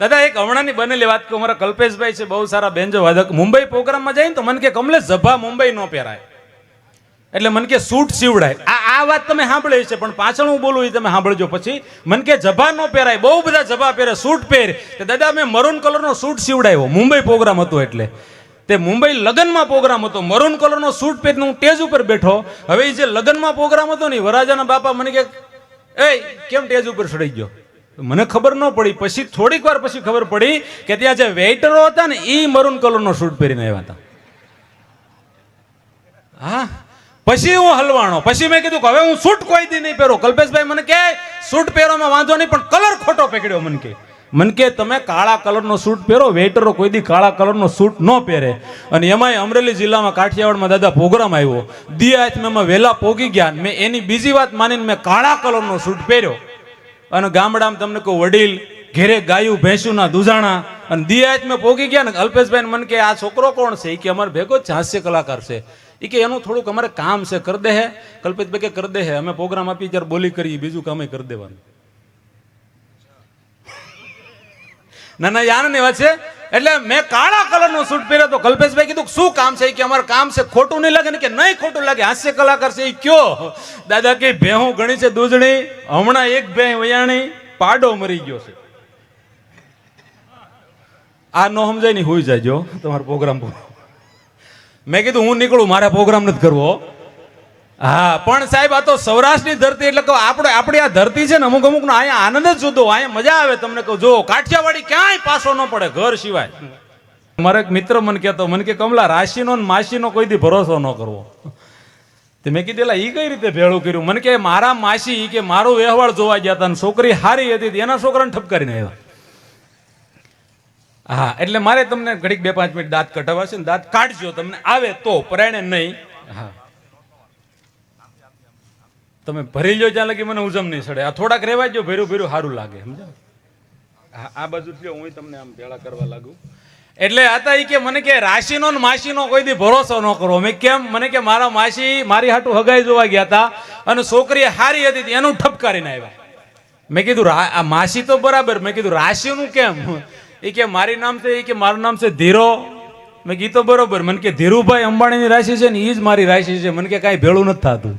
દાદા એક હમણાંની બનેલી વાત કહું, મારા કલ્પેશભાઈ છે બહુ સારા બેન્જો વાદક, મુંબઈ પ્રોગ્રામમાં જાય ને તો મને કે કમલેશ ઝભા મુંબઈ નો પહેરાય, એટલે મને કે સૂટ સીવડાય. આ વાત તમે સાંભળી છે, પણ પાછળ હું બોલું એ તમે સાંભળજો. પછી મને કે ઝભા નો પહેરાય, બહુ બધા ઝભા પહેરે, સૂટ પહેર. દાદા મેં મરૂન કલરનો સૂટ સીવડાવ્યો, મુંબઈ પ્રોગ્રામ હતો એટલે. તે મુંબઈ લગ્નમાં પ્રોગ્રામ હતો, મરૂન કલરનો સૂટ પહેરીને હું સ્ટેજ ઉપર બેઠો. હવે એ જે લગ્નમાં પ્રોગ્રામ હતો ને, વરાજાના બાપા મને કે એ કેમ સ્ટેજ ઉપર ચડી ગયો? મને ખબર ન પડી. પછી થોડીક વાર પછી ખબર પડી કે ત્યાં જે વેઇટરો હતા ને એ મરૂન કલરનો સૂટ પહેરીને આવ્યા હતા. હા, પછી હું હલવાણો. પછી મેં કીધું કે હવે હું સૂટ કોઈ દી નહીં પહેરો. કલ્પેશભાઈ મને કે સૂટ પહેરવામાં વાંધો નહીં, પણ કલર ખોટો પકડ્યો. મને કે તમે કાળા કલરનો સૂટ પહેરો, વેઇટરો કોઈ દી કાળા કલરનો સૂટ ન પહેરે. અને એમાંય અમરેલી જિલ્લામાં કાઠિયાવાડમાં દાદા પ્રોગ્રામ આવ્યો, દિયાતમાં વહેલા પોગી ગયા. મેં એની બીજી વાત માનીને મેં કાળા કલરનો સૂટ પહેર્યો. અને ગામડામાં તમને કહું, વડીલ ઘેરે ગાયું ભેંસું ના દુજાણા, અને દિયાત મેં પોગી ગયા ને. અલ્પેશભાઈ મને કે આ છોકરો કોણ છે? કે અમારે ભેગો જ હાસ્ય કલાકાર છે. એ કે એનું થોડુંક અમારે કામ છે, કર દે હે. કલ્પેશભાઈ કે કર દે હે, અમે પ્રોગ્રામ આપી ત્યારે બોલી કરીએ, બીજું કામ કરી દેવાનું. ના ના, યારની વાત છે. એટલે મેં કાળા કલરનો સૂટ પહેર્યો તો કલ્પેશભાઈ કીધું શું કામ છે? કે અમારું કામ છે, ખોટું નહીં લાગે ને? કે નહીં ખોટું લાગે, હાસ્ય કલાકાર છે. એ કયો દાદા કે ભેહું ઘણી છે દૂધણી, હમણાં એક ભેહ વયાણી, પાડો મરી ગયો છે. આ નો સમજાય નહીં, હોઈ જાયજો તમારો પ્રોગ્રામ પૂરો. મેં કીધું હું નીકળું, મારે પ્રોગ્રામ નથી કરવો. હા, પણ સાહેબ આ તો સૌરાષ્ટ્રની ધરતી, એટલે આપણી આ ધરતી છે ને, અમુક નો અહીંયા આનંદ જ જુદો, અહીંયા મજા આવે. તમને કહું, જો કાઠિયાવાડી ક્યાંય પાછો ન પડે ઘર સિવાય. મારો એક મિત્ર મને કહેતો, મને કે કમલા રાશિનો ને માસીનો કોઈ દી ભરોસો ન કરવો. મેં કીધેલા ઈ કઈ રીતે ભેળું કર્યું? મને કે મારા માસી કે મારો વ્યવહાર જોવા ગયા હતા, છોકરી હારી હતી, એના છોકરાને ઠપકારીને આવ્યા. હા, એટલે મારે તમને ઘડીક 2-5 મિનિટ દાંત કઢાવવા છે ને, દાંત કાઢજો, તમને આવે તો, પરાયણે નહીં. હા, તમે ભરી લો જ્યાં લગી મને ઉજમ નહીં સડે. આ થોડાક રહેવા જો, ભેરું ભેરું સારું લાગે, સમજાવ. હા, આ બાજુ થયો, હું તમને આમ ભેળા કરવા લાગુ. એટલે હતા એ કે મને કે રાશિનો ને માસીનો કોઈ દી ભરોસો ન કરો. મેં કેમ? મને કે મારા માસી મારી હાટું હગાઈ જોવા ગયા હતા, અને છોકરી હારી હતી, એનું ઠપકારીને આવ્યા. મેં કીધું આ માસી તો બરાબર, મેં કીધું રાશિનું કેમ? એ કે મારી નામ છે, એ કે મારું નામ છે ધીરો. મેં કીધું બરોબર. મને કે ધીરુભાઈ અંબાણીની રાશિ છે ને, એ જ મારી રાશિ છે. મને કે કાંઈ ભેળું નથી થતું.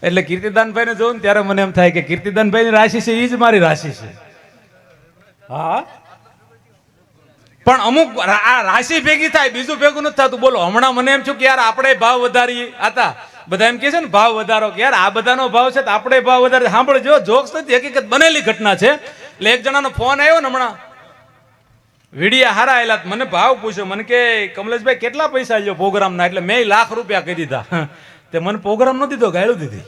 એટલે કીર્તિદાનભાઈને જોઉં ને ત્યારે મને એમ થાય કે કીર્તિદાનભાઈની રાશિ છે, એ જ મારી રાશિ છે. હા, પણ અમુક આ રાશિ ભેગી થાય, બીજું ભેગું નથી થતું. બોલો, હમણાં મને એમ છું કે યાર આપણે ભાવ વધારી હતા. બધા એમ કે છે ને ભાવ વધારો, કે યાર આ બધાનો ભાવ છે તો આપણે ભાવ વધારે. સાંભળજો, જોક્સ નથી, હકીકત બનેલી ઘટના છે. એટલે એક જણાનો ફોન આવ્યો ને હમણાં, વિડિયા હારા આયેલા, મને ભાવ પૂછ્યો. મને કે કમલેશભાઈ કેટલા પૈસા લ્યો પ્રોગ્રામના? એટલે મેં ₹1,00,000 કહી દીધા. તે મને પ્રોગ્રામ ન દીધો, ગાળું દીધી.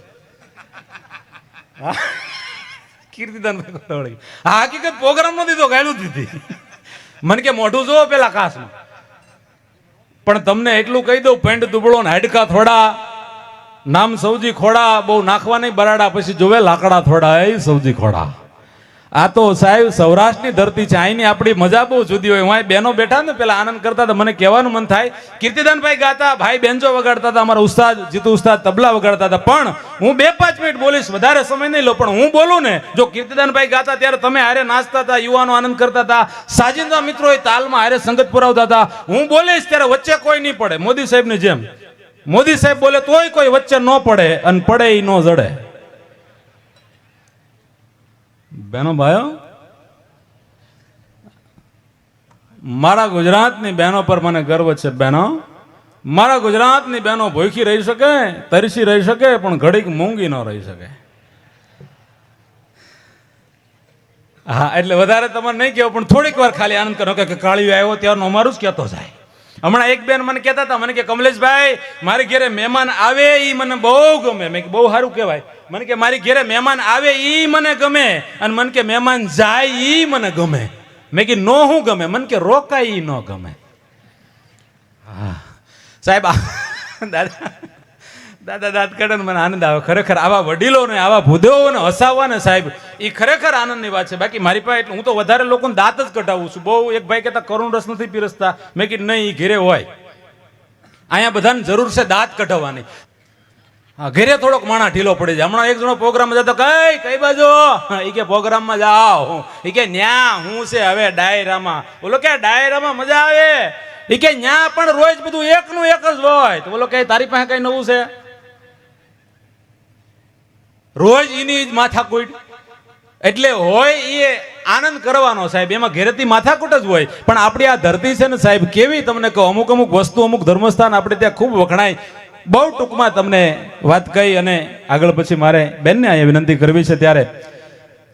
કીર્તિદાનભાઈ, હા હકીકત પ્રોગ્રામ ન દીધો, ગાળું દીધી. મને કે મોઢું જોવો પેલા કાસમાં. પણ તમને એટલું કહી દઉં, પેન્ટ દુબળો ને હાડકા થોડા, નામ સૌજી ખોડા, બહુ નાખવા નહીં બરાડા, પછી જોવે લાકડા થોડા, એ સૌજી ખોડા. આ તો સાહેબ સૌરાષ્ટ્રની ધરતી છે, અહીંની આપણી મજા બહુ જુદી હોય. હું બહેનો બેઠા ને પેલા આનંદ કરતા હતા, મને કહેવાનું મન થાય. કીર્તિદાનભાઈ ગાતા, ભાઈ બેન્ચો વગાડતા હતા, અમારા ઉસ્તાદ જીતુ ઉસ્તાદ તબલા વગાડતા હતા. પણ હું 2-5 મિનિટ બોલીશ, વધારે સમય નહીં લો. પણ હું બોલું ને, જો કીર્તિદાનભાઈ ગાતા ત્યારે તમે હારે નાચતા હતા, યુવાનો આનંદ કરતા હતા, સાજિંદા મિત્રો તાલમાં હારે સંગત પુરાવતા હતા. હું બોલીશ ત્યારે વચ્ચે કોઈ નહીં પડે. મોદી સાહેબની જેમ, મોદી સાહેબ બોલે તોય કોઈ વચ્ચે ન પડે, અને પડે એ ન જડે. બહેનો ભાઈઓ, મારા ગુજરાતની બહેનો પર મને ગર્વ છે. બહેનો, મારા ગુજરાતની બહેનો ભૂખી રહી શકે, તરસી રહી શકે, પણ ઘડીક મૂંગી ન રહી શકે. હા, એટલે વધારે તમારે નહીં કહેવું, પણ થોડીક વાર ખાલી આનંદ કરો કે કાળિયો આવ્યો ત્યારનું અમારું જ કહેતો જાય. હમણાં એક બેન મને કહેતા હતા, મને કે કમલેશભાઈ મારી ઘેરે મહેમાન આવે એ મને બહુ ગમે. મેં બહુ સારું કહેવાય. મને કે મારી ઘેરે મહેમાન આવે ઈ મને ગમે, અને મને કે મહેમાન જાય ઈ મને ગમે. મેં કે નો હું ગમે? મને કે રોકાય ઈ ન ગમે. હા સાહેબ, દાદા દાંત કાઢે ને મને આનંદ આવે. ખરેખર આવા વડીલોને, આવા ભૂદેવોને હસાવવા ને સાહેબ, એ ખરેખર આનંદની વાત છે. બાકી મારી પાસે એટલે હું તો વધારે લોકોને દાંત જ કઢાવું છું. બહુ એક ભાઈ કહેતા કરુણ રસ નથી પીરસતા. મેં કીધું નહીં, એ ઘેરે હોય. અહીંયા બધાને જરૂર છે દાંત કઢાવવાની. હા, ઘરે થોડોક માણા ઢીલો પડી જાય. હમણાં એક જણો પ્રોગ્રામ જતો કઈ બાજુ ઈ કે પ્રોગ્રામમાં જાઓ, ઈ કે ન્યા હું છે હવે ડાયરામાં. બોલો કે ડાયરામાં મજા આવે, ઈ કે ન્યા પણ રોજ બધું એકનું એક જ હોય. તો બોલો કે તારી પાસે કઈ નવું છે? રોજ એની જ માથાકૂટ. એટલે હોય એ આનંદ કરવાનો સાહેબ, એમાં ઘેરેથી માથાકૂટ જ હોય. પણ આપણી આ ધરતી છે ને સાહેબ, કેવી તમને કહો, અમુક અમુક વસ્તુ, અમુક ધર્મસ્થાન આપણે ત્યાં ખૂબ વખણાય. બહુ ટૂંકમાં તમને વાત કહી અને આગળ પછી મારે બેનને અહીંયા વિનંતી કરવી છે. ત્યારે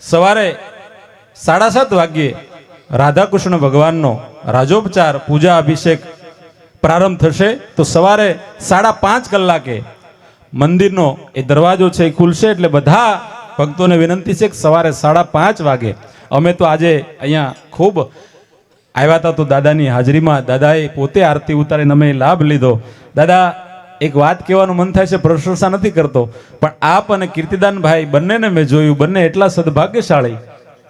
સવારે 7:30 વાગ્યે રાધાકૃષ્ણ ભગવાનનો રાજોપચાર પૂજા અભિષેક પ્રારંભ થશે. તો સવારે 5:30 કલાકે મંદિરનો એ દરવાજો છે એ ખુલશે. એટલે બધા ભક્તોને વિનંતી છે કે સવારે 5:30 વાગે અમે તો આજે અહીંયા ખૂબ આવ્યા હતા. તો દાદાની હાજરીમાં દાદાએ પોતે આરતી ઉતારીને અમે લાભ લીધો. દાદા, એક વાત કહેવાનું મન થાય છે, પ્રશંસા નથી કરતો, પણ આપ અને કીર્તિદાનભાઈ બંનેને મેં જોયું, બંને એટલા સદભાગ્યશાળી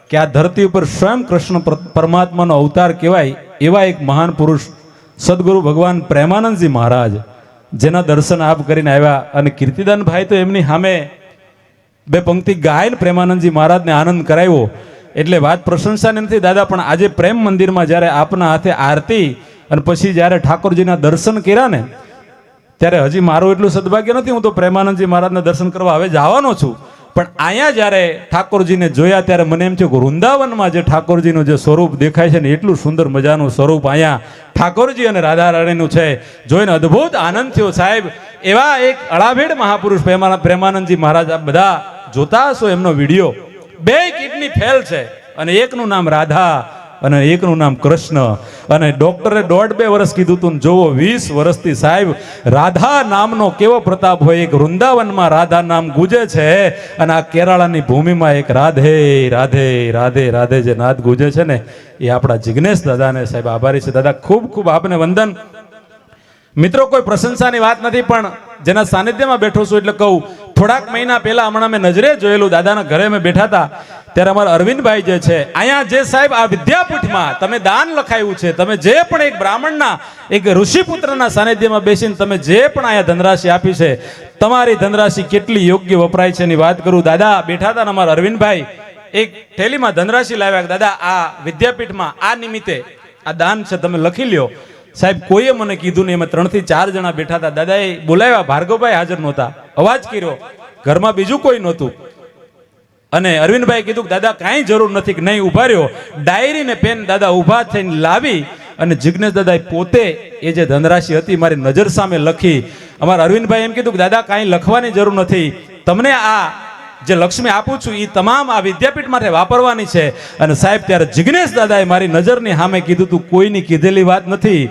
કે આ ધરતી ઉપર સ્વયં કૃષ્ણ પરમાત્માનો અવતાર કહેવાય એવા એક મહાન પુરુષ સદગુરુ ભગવાન પ્રેમાનંદજી મહારાજ, જેના દર્શન આપ કરીને આવ્યા. અને કીર્તિદાનભાઈ તો એમની સામે 2 પંક્તિ ગાયન પ્રેમાનંદજી મહારાજને આનંદ કરાવ્યો. એટલે વાત પ્રશંસાની નથી દાદા, પણ આજે પ્રેમ મંદિરમાં જ્યારે આપના હાથે આરતી અને પછી જ્યારે ઠાકોરજીના દર્શન કર્યા ને, ત્યારે હજી મારું એટલું સદભાગ્ય નથી. હું તો પ્રેમાનંદજી મહારાજના દર્શન કરવા હવે જવાનો છું. પણ અહીંયા જ્યારે ઠાકોરજીને જોયા ત્યારે મને એમ થયું કે વૃંદાવનમાં જે ઠાકોરજીનું જે સ્વરૂપ દેખાય છે ને, એટલું સુંદર મજાનું સ્વરૂપ અહીંયા ઠાકોરજી અને રાધા રાણીનું છે. જોઈને અદ્ભુત આનંદ થયો સાહેબ. એવા એક અળાભેડ મહાપુરુષ પ્રેમાનંદજી મહારાજ, આપ બધા જોતા હશો એમનો વિડીયો. 2 કિડની ફેલ છે અને એકનું નામ રાધા અને એકનું નામ કૃષ્ણ. અને ડોક્ટરે 1.5-2 વર્ષ કીધું તું, જોવો 20 વર્ષથી સાહેબ રાધા નામનો કેવો પ્રતાપ હોય. એક વૃંદાવનમાં રાધા નામ ગુજે છે અને આ કેરાળાની ભૂમિમાં એક રાધે રાધે રાધે રાધે જે નાદ ગુજે છે ને, એ આપણા જિગ્નેશ દાદાને સાહેબ આભારી છે. દાદા ખૂબ ખૂબ આપને વંદન. મિત્રો, કોઈ પ્રશંસાની વાત નથી, પણ જેના સાનિધ્યમાં બેઠો છું એટલે કહું. થોડાક મહિના પહેલા હમણાં મેં નજરે જોયેલું, દાદાના ઘરે મેં બેઠા હતા ત્યારે અમારા અરવિંદભાઈ જે છે અહીંયા જે સાહેબ આ વિદ્યાપીઠમાં તમે દાન લખાયું છે, તમે જે પણ એક બ્રાહ્મણના એક ઋષિપુત્રના સાનિધ્યમાં બેસીને તમે જે પણ અહીંયા ધનરાશિ આપી છે, તમારી ધનરાશિ કેટલી યોગ્ય વપરાય છે એની વાત કરું. દાદા બેઠા હતા ને અમારા અરવિંદભાઈ એક થેલીમાં ધનરાશિ લાવ્યા. દાદા આ વિદ્યાપીઠમાં આ નિમિત્તે આ દાન છે, તમે લખી લ્યો. સાહેબ કોઈએ મને કીધું નહીં, એમાં 3 થી 4 જણા બેઠા હતા. દાદાએ બોલાવ્યા, ભાર્ગવભાઈ હાજર નહોતા, અવાજ કર્યો, ઘરમાં બીજું કોઈ નહોતું. અને અરવિંદભાઈ કીધું દાદા કાંઈ જરૂર નથી, કે નહીં ઉભા રહ્યો. ડાયરી ને પેન દાદા ઉભા થઈને લાવી અને જિગ્નેશ દાદાએ પોતે એ જે ધનરાશિ હતી મારી નજર સામે લખી. અમારા અરવિંદભાઈ એમ કીધું કે દાદા કાંઈ લખવાની જરૂર નથી, તમને આ જે લક્ષ્મી આપું છું એ તમામ આ વિદ્યાપીઠ માટે વાપરવાની છે. અને સાહેબ ત્યારે જિગ્નેશ દાદાએ મારી નજરની સામે કીધું તું, કોઈની કીધેલી વાત નથી.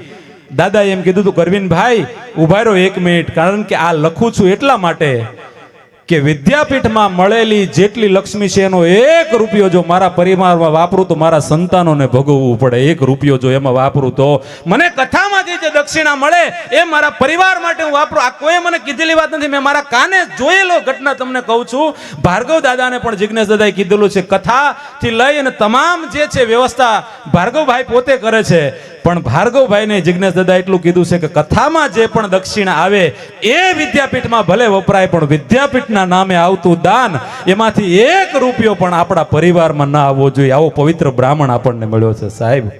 દાદાએ એમ કીધું તું, અરવિંદભાઈ ઉભા રહ્યો 1 મિનિટ, કારણ કે આ લખું છું એટલા માટે કે વિદ્યાપીઠમાં મળેલી જેટલી લક્ષ્મી છે એનો 1 રૂપિયો જો મારા પરિવારમાં વાપરું તો મારા સંતાનોને ભોગવવું પડે. 1 રૂપિયો જો એમાં વાપરું તો મને કથામાંથી જે દક્ષિણા મળે એ મારા પરિવાર માટે હું વાપરું. આ કોઈ મને કીધેલી વાત નથી, મેં મારા કાને જોયેલો ઘટના તમને કહું છું. ભાર્ગવ દાદાને પણ જિગ્નેશ દાદાએ કીધેલું છે, કથાથી લઈ અને તમામ જે છે વ્યવસ્થા ભાર્ગવભાઈ પોતે કરે છે. પણ ભાર્ગવભાઈને જિગ્નેશ દાદા એટલું કીધું છે કે કથામાં જે પણ દક્ષિણા આવે એ વિદ્યાપીઠમાં ભલે વપરાય, પણ વિદ્યાપીઠના નામે આવતું દાન એમાંથી 1 રૂપિયો પણ આપણા પરિવારમાં ના આવવો જોઈએ. આવો પવિત્ર બ્રાહ્મણ આપણને મળ્યો છે સાહેબ.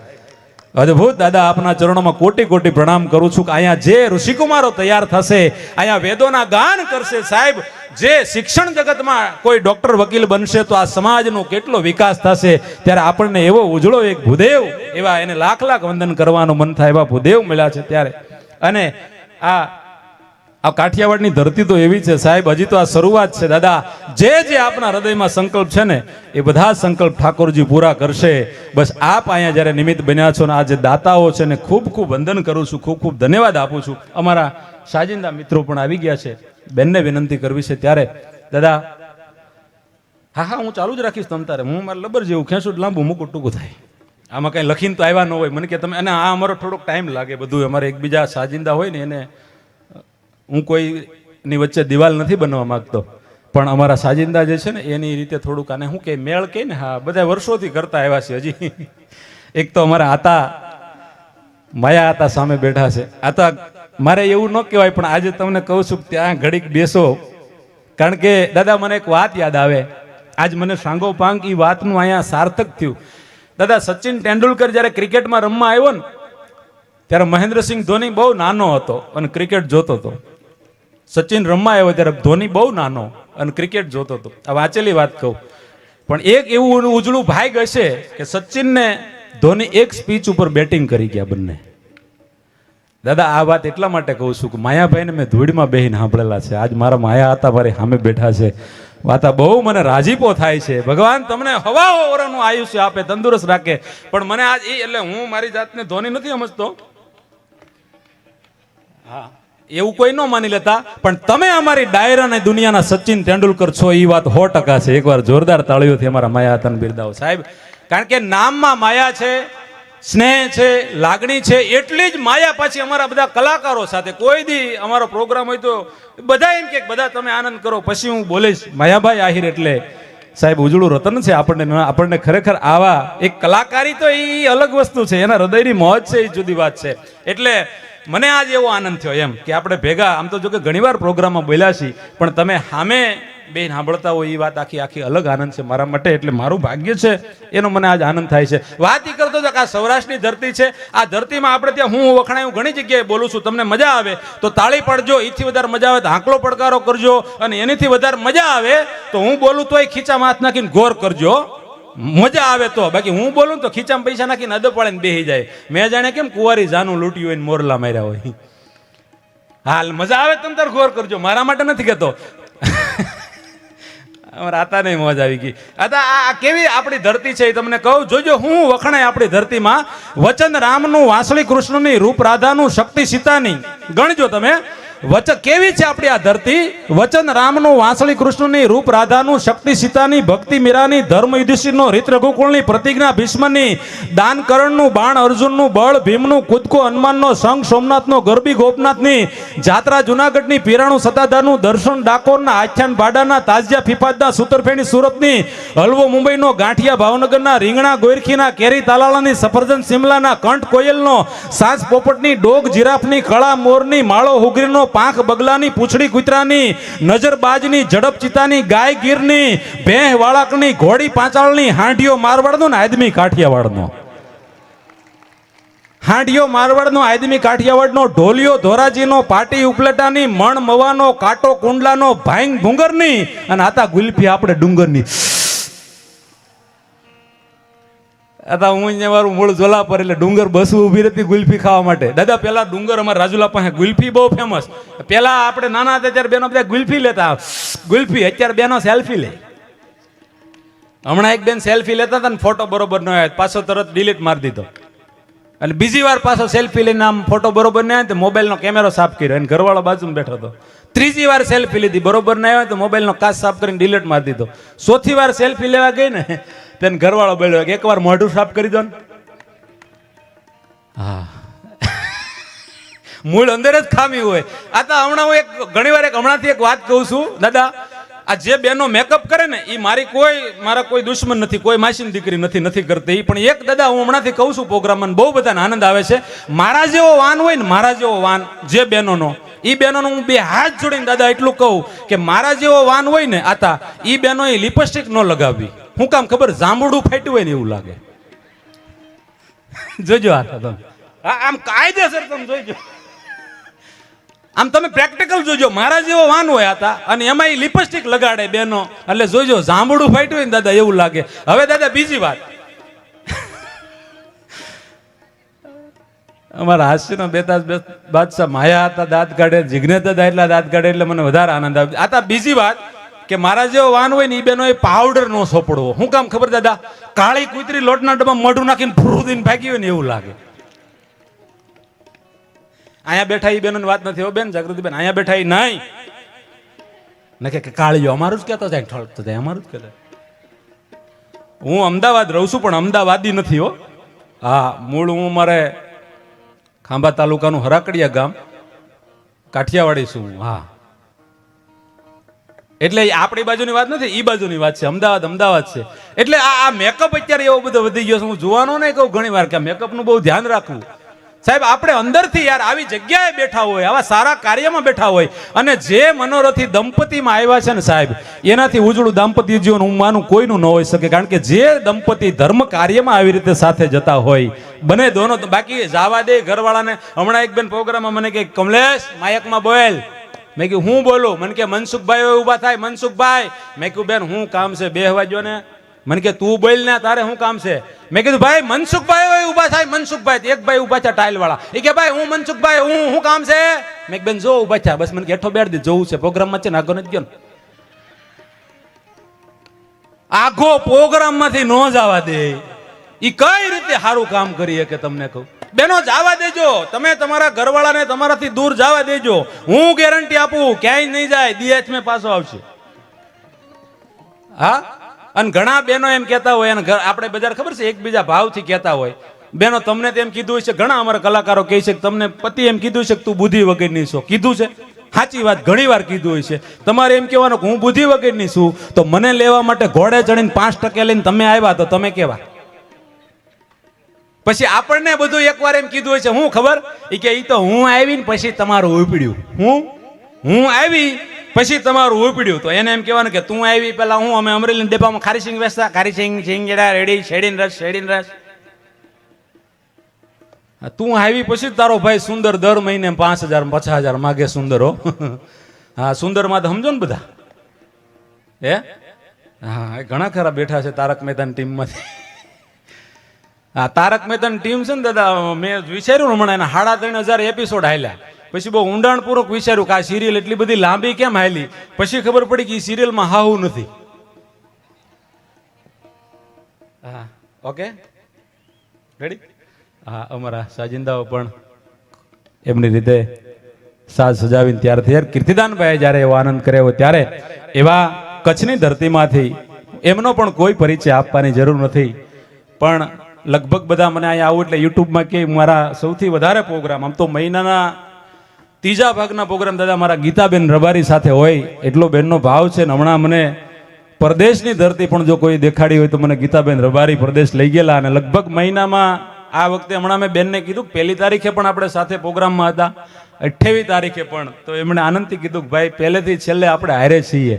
અદ્ભુત દાદા, આપના ચરણોમાં કોટી કોટી પ્રણામ કરું છું કે અહીંયા જે ઋષિકુમારો તૈયાર થશે, અહીંયા વેદોના ગાન કરશે સાહેબ, જે શિક્ષણ જગતમાં કોઈ ડોક્ટર વકીલ બનશે તો આ સમાજનો કેટલો વિકાસ થશે. ત્યારે આપણને એવો ઉજળો એક ભૂદેવ, એવા એને લાખ લાખ વંદન કરવાનું મન થાય એવા ભૂદેવ મળ્યા છે. ત્યારે અને આ કાઠિયાવાડની ધરતી તો એવી છે સાહેબ, હજી તો આ શરૂઆત છે. દાદા જે જે આપના હૃદયમાં સંકલ્પ છે ને એ બધા સંકલ્પ ઠાકોરજી પૂરા કરશે. બસ આપ અહીંયા જ્યારે નિમિત્ત બન્યા છો ને આ જે દાતાઓ છે ને ખૂબ ખૂબ વંદન કરું છું, ખૂબ ખૂબ ધન્યવાદ આપું છું. અમારા સાજિંદા મિત્રો પણ આવી ગયા છે, બેનને વિનંતી કરવી છે. ત્યારે દાદા હા હું ચાલુ જ રાખીશ તમ તારે, હું મારે લબર જેવું ખેંચું લાંબુ મૂકું ટૂંકું થાય. આમાં કંઈ લખીને તો આવ્યા ન હોય મને કે તમે, અને આ અમારો થોડોક ટાઈમ લાગે બધું. અમારે એકબીજા સાજિંદા હોય ને એને હું કોઈની વચ્ચે દિવાલ નથી બનવા માંગતો, પણ અમારા સાજિંદા જે છે ને એની રીતે થોડુંક આને શું કે મેળ કે ને, હા બધા વર્ષોથી કરતા આવ્યા છે. હજી એક તો અમારા આતા માયા આતા સામે બેઠા છે. આતા મારે એવું ન કહેવાય, પણ આજે તમને કહું છું ત્યાં ઘડીક બેસો કારણ કે દાદા મને એક વાત યાદ આવે, આજ મને સાંગો પાંગ એ વાતનું અહીંયા સાર્થક થયું. દાદા સચિન તેંડુલકર જ્યારે ક્રિકેટમાં રમવા આવ્યો ને ત્યારે મહેન્દ્રસિંહ ધોની બહુ નાનો હતો અને ક્રિકેટ જોતો હતો. સચિન રમવા આવ્યો ત્યારે ધોની બહુ નાનો અને ક્રિકેટ જોતો હતો. આ વાંચેલી વાત કહું, પણ એક એવું ઉજળું ભાગ હશે કે સચિનને ધોની એક સ્પીચ ઉપર બેટિંગ કરી ગયા બંને. દાદા આ વાત એટલા માટે કહું છું કે માયાભાઈને મેં ધૂળમાં બેહીને સાંભળેલા છે. આજ મારા માયા હતા, મારી સામે બેઠા છે. વાતા બહુ મને રાજીપો થાય છે. ભગવાન તમને હવાઓ વર્ષનું આયુષ્ય આપે, તંદુરસ્ત રાખે. પણ મને આજ એટલે હું મારી જાતને ધોની નથી સમજતો, હા એવું કોઈ ન માની લેતા, પણ તમે અમારી ડાયરા અને દુનિયાના સચિન તેંડુલકર છો એ વાત 100% છે. એકવાર જોરદાર તાળીઓથી અમારા માયા હતાને બિરદાવો સાહેબ. કારણ કે નામમાં માયા છે, સ્નેહ છે, લાગણી છે, એટલી જ માયા પાછી અમારા બધા કલાકારો સાથે. કોઈ દી અમારો પ્રોગ્રામ હોય તો બધા એમ કે બધા તમે આનંદ કરો, પછી હું બોલીશ. માયાભાઈ આહિર એટલે સાહેબ ઉજળું રતન છે. આપણને ખરેખર આવા એક કલાકારી તો એ અલગ વસ્તુ છે, એના હૃદયની મોજ છે એ જુદી વાત છે. એટલે મને આજ એવો આનંદ થયો એમ કે આપણે ભેગા, આમ તો જો કે ઘણીવાર પ્રોગ્રામમાં બોલ્યા છીએ, પણ તમે સામે બેન સાંભળતા હોય એ વાત આખી અલગ આનંદ છે મારા માટે. એટલે મારું ભાગ્ય છે, એનો મને આજ આનંદ થાય છે. વાત એ કરતો હતો કે આ સૌરાષ્ટ્રની ધરતી છે, આ ધરતીમાં આપણે ત્યાં હું વખણાય, હું ઘણી જગ્યાએ બોલું છું. તમને મજા આવે તો તાળી પડજો, એથી વધારે મજા આવે તો આંકલો પડકારો કરજો, અને એનીથી વધારે મજા આવે તો હું બોલું તોય ખીચામાં હાથ નાખીને ગોર કરજો. મજા આવે તો, બાકી હું બોલું તો ખીચામાં પૈસા નાખીને અદબ પાડીને બેસી જાય. મેં જાણે કેમ કુંવારી જાનું લૂંટ્યું હોય ને મોરલા માર્યા હોય. હાલ મજા આવે તમે તાર ગોર કરજો, મારા માટે નથી કહેતો. અમારા આતા નહીં મોજ આવી ગઈ. આ કેવી આપણી ધરતી છે એ તમને કહું. જોજો હું વખણાય આપણી ધરતીમાં વચન રામનું, વાંસળી કૃષ્ણની, રૂપ રાધાનું, શક્તિ સીતાની. ગણજો તમે વચન કેવી છે આપણી આ ધરતી. વચન રામનું, વાંસળી કૃષ્ણની, રૂપ રાધાનું, શક્તિ સીતાની, ભક્તિ મીરાની, ધર્મ યુધિષ્ઠિરનો, રીત રઘુકુળની, પ્રતિજ્ઞા ભીષ્મની, દાન કરણનું, બાણ અર્જુનનું, બળ ભીમનું, કૂદકો હનુમાનનો, સંઘ સોમનાથનો, ગરબી ગોપનાથની, જાત્રા જુનાગઢની, પીરાણું સતાધારનું, દર્શન ડાકોરના, આખ્યાન બાડાના, તાજિયા ફિફાદના, સુતરફેણી સુરતની, હલવો મુંબઈનો, ગાંઠિયા ભાવનગરના, રીંગણા ગોરખીના, કેરી તાલાલાની, સફરજન સિમલાના, કંઠ કોયલનો, સાસ પોપટની, ડોગ જીરાફની, કળા મોરની, માળો હુગરીનો, પાંખ બગલાની, પૂંછડી કૂતરાની, નજર બાજની, ઝડપ ચિતાની, ગાય ગીરની, ભેંહ વાળકની, ઘોડી પાંચાળની, હાંડિયો મારવાડનો ને આદમી કાઠિયાવાડનો. હાંડિયો મારવાડનો, આદમી કાઠિયાવાડનો, ઢોલિયો ધોરાજીનો, પાટી ઉપલેટાની, મણ મવાનો, કાટો કુંડલાનો, ભાંગ ભુંગરની, અને આતા ગુલ્ફી આપણે ડુંગરની. आता હું મારું મૂળ ઝોલા પર એટલે ડુંગર બસું ઊભી રહેતી ગુલ્ફી ખાવા માટે. દાદા પેલા ડુંગર અમારા રાજુલા પાસે ગુલ્ફી બહુ ફેમસ. પેલા આપણે નાના હતા ત્યારે બેનો બધા ગુલ્ફી લેતા, ગુલ્ફી. અત્યારે બેનો સેલ્ફી લે. હમણાં એક બેન સેલ્ફી લેતા હતા ને ફોટો બરોબર ન આવ્યો, પાછો તરત ડિલીટ મારી દીધો. એટલે બીજી વાર પાછો સેલ્ફી લઈને આમ ફોટો બરોબર ન આવ્યો તો મોબાઈલનો કેમેરો સાફ કર્યો, અને ઘરવાળો બાજુમાં બેઠો હતો. ત્રીજી વાર સેલ્ફી લીધી, બરોબર ન આવ્યો તો મોબાઈલનો કાચ સાફ કરીને ડિલીટ મારી દીધો. ચોથી વાર સેલ્ફી લેવા ગઈ ને તેને ઘરવાળો બોલ્યો કે એકવાર મોઢું સાફ કરી દો ને. હા, મૂળ અંદર જ ખામી હોય. આ તો હમણાં હું ઘણીવાર હમણાંથી એક વાત કહું છું દાદા. આ જે બેનો મેકઅપ કરે ને એ મારા કોઈ દુશ્મન નથી, કોઈ માસીની દીકરી નથી કરતી. પણ એક દાદા હું હમણાંથી કહું છું પ્રોગ્રામમાં, બહુ બધાને આનંદ આવે છે. મારા જેવો વાન હોય ને, મારા જેવો વાન જે બહેનોનો, એ બહેનોનો હું બે હાથ જોડીને દાદા એટલું કહું કે મારા જેવો વાન હોય ને આતા, એ બહેનો એ લિપસ્ટિક ન લગાવવી. શું કામ ખબર? જાંબુડું ફાટ્યું હોય ને એવું લાગે. જોજો આ તમે આમ કાયદેસર તમે જોઈજો, આમ તમે પ્રેક્ટિકલ જોજો. મારા જેવો વાન હોય હતા અને એમાં એ લિપસ્ટિક લગાડે બેનો, એટલે જોજો જાંબુડું ફાટ્યું હોય ને દાદા એવું લાગે. હવે દાદા બીજી વાત, અમારા હાસ્યનો બેતાજ બાદશાહ માયા હતા, દાંત કાઢે, જીગ્નેશ દાદા એટલા દાંત કાઢે, એટલે મને વધારે આનંદ આવે. આતા બીજી વાત કે મારા જેવો વાન હોય ને એ બેનો એ પાવડર નો સોપડવો. શું કામ ખબર દાદા? કાળી કૂતરી લોટના ડબ્બા મોઢું નાખીને ફૂદીને ભાગી હોય ને એવું લાગે. અહીંયા બેઠા એ બેનો વાત નથી હો બેન, જાગૃતિ બેન. અહીંયા બેઠા એ નહીં ને કે કાળીઓ અમારું જ કહેતો જાય, ઠળતો જાય અમારું જ કહેતો. હું અમદાવાદ રહું છું પણ અમદાવાદી નથી હો. હા, મૂળ હું મારે ખાંભા તાલુકાનું હરાકડિયા ગામ, કાઠિયાવાડી છું. હા, એટલે આપણી બાજુની વાત નથી, ઈ બાજુની વાત છે. અમદાવાદ છે. એટલે આ મેકઅપ અત્યારે એવો બધો વધી ગયો છે. હું જોવાનો નહીં કહું ઘણી વાર કે મેકઅપનું બહુ ધ્યાન રાખવું. સાહેબ આપણે અંદરથી યાર આવી જગ્યાએ બેઠા હોય, આવા સારા કાર્યમાં બેઠા હોય, અને જે મનોરથી દંપતીમાં આવ્યા છે ને સાહેબ, એનાથી ઉજળું દાંપત્ય જીવન હું માનું કોઈનું ન હોઈ શકે. કારણ કે જે દંપતી ધર્મ કાર્યમાં આવી રીતે સાથે જતા હોય, બને દોનો. બાકી જાવા દે ઘરવાળાને. હમણાં એક બેન પ્રોગ્રામમાં મને કે કમલેશ માયકમાં બોલ. મેં કીધું હું બોલું? મને કે મનસુખભાઈ ઊભા થાય. મનસુખભાઈ. મેં કીધું બેન હું કામ છે, બેહવા જો ને. મને કે તું બોલ ને, તારે શું કામ છે? મેં કીધું ભાઈ મનસુખભાઈ ઊભા થાય. મનસુખભાઈ એક ભાઈ ઊભા છે ટાઇલ વાળા. એ કે ભાઈ હું મનસુખભાઈ હું કામ છે? મેં બેન જો ઊભા થયા. બસ મને હેઠો બેડ દે, જોવું છે પ્રોગ્રામમાં છે ને, આગળ નથી ગયો ને. આખો પ્રોગ્રામ માંથી ન જવા દે. ઈ કઈ રીતે સારું કામ કરીએ કે તમને કહું. બેનો જવા દેજો, તમે તમારા ઘરવાળાને તમારાથી દૂર જવા દેજો. હું ગેરંટી આપું ક્યાંય નહીં જાય, DH માં પાછો આવશે. હા. અને ઘણા બહેનો એમ કહેતા હોય, અને આપણે બધા ખબર છે એકબીજા ભાવથી કહેતા હોય. બહેનો તમને તેમ કીધું છે, ઘણા અમારા કલાકારો કહે છે કે તમને પતિ એમ કીધું છે કે તું બુદ્ધિ વગરની છો. કીધું છે, સાચી વાત, ઘણી વાર કીધું હોય છે. તમારે એમ કહેવાનું કે હું બુદ્ધિ વગરની છું, તો મને લેવા માટે ઘોડે ચડીને 5% લઈને તમે આવ્યા તો તમે કેવા? પછી આપણને બધું એકવાર એમ કીધું હોય છે, હું ખબર એ કે ઈ તો હું આવી ને પછી તમારું ઉપડ્યું. હું આવી પછી તમારું ઉપડ્યું. તો એને એમ કહેવાનું કે તું આવી પેલા હું અમે અમરેલી ડેપામાં ખારીસિંગ વેચતા, ખારીસિંગ સિંગડા રેડી શેડીન રસ. તું આવી પછી તારો ભાઈ સુંદર દર મહિને 5,000 50,000 માગે સુંદર. હો હા, સુંદર માં તો સમજો ને બધા. હે હા, ઘણા ખરા બેઠા છે તારક મહેતાની ટીમમાંથી. હા, તારક મહેતાની ટીમ છે ને દાદા, મેં વિચાર્યું હમણાં એના 3,500 એપિસોડ હાલ્યા. પછી બહુ ઊંડાણપૂર્વક વિચાર્યું કે આ સિરિયલ એટલી બધી લાંબી કેમ હાલી. પછી ખબર પડી કે સિરિયલમાં હાહુ નથી. હા, ઓકે રેડી. હા, અમારા સાજિંદાઓ પણ એમની રીતે સાજ સજાવીને ત્યારથી યાર કીર્તિદાનભાઈ જ્યારે એવો આનંદ કર્યો ત્યારે એવા કચ્છની ધરતીમાંથી એમનો પણ કોઈ પરિચય આપવાની જરૂર નથી. પણ લગભગ બધા મને અહીંયા આવું એટલે યુટ્યુબમાં કે મારા સૌથી વધારે પ્રોગ્રામ, આમ તો મહિનાના 3જા ભાગના પ્રોગ્રામ દાદા મારા ગીતાબેન રબારી સાથે હોય, એટલો બેનનો ભાવ છે. ને હમણાં મને પરદેશની ધરતી પણ જો કોઈ દેખાડી હોય તો મને ગીતાબેન રબારી પરદેશ લઈ ગયેલા. અને લગભગ મહિનામાં આ વખતે હમણાં મેં બેનને કીધું 1લી તારીખે પણ આપણે સાથે પ્રોગ્રામમાં હતા, 28 તારીખે પણ. તો એમણે આનંદથી કીધું કે ભાઈ પહેલેથી છેલ્લે આપણે હારે છીએ.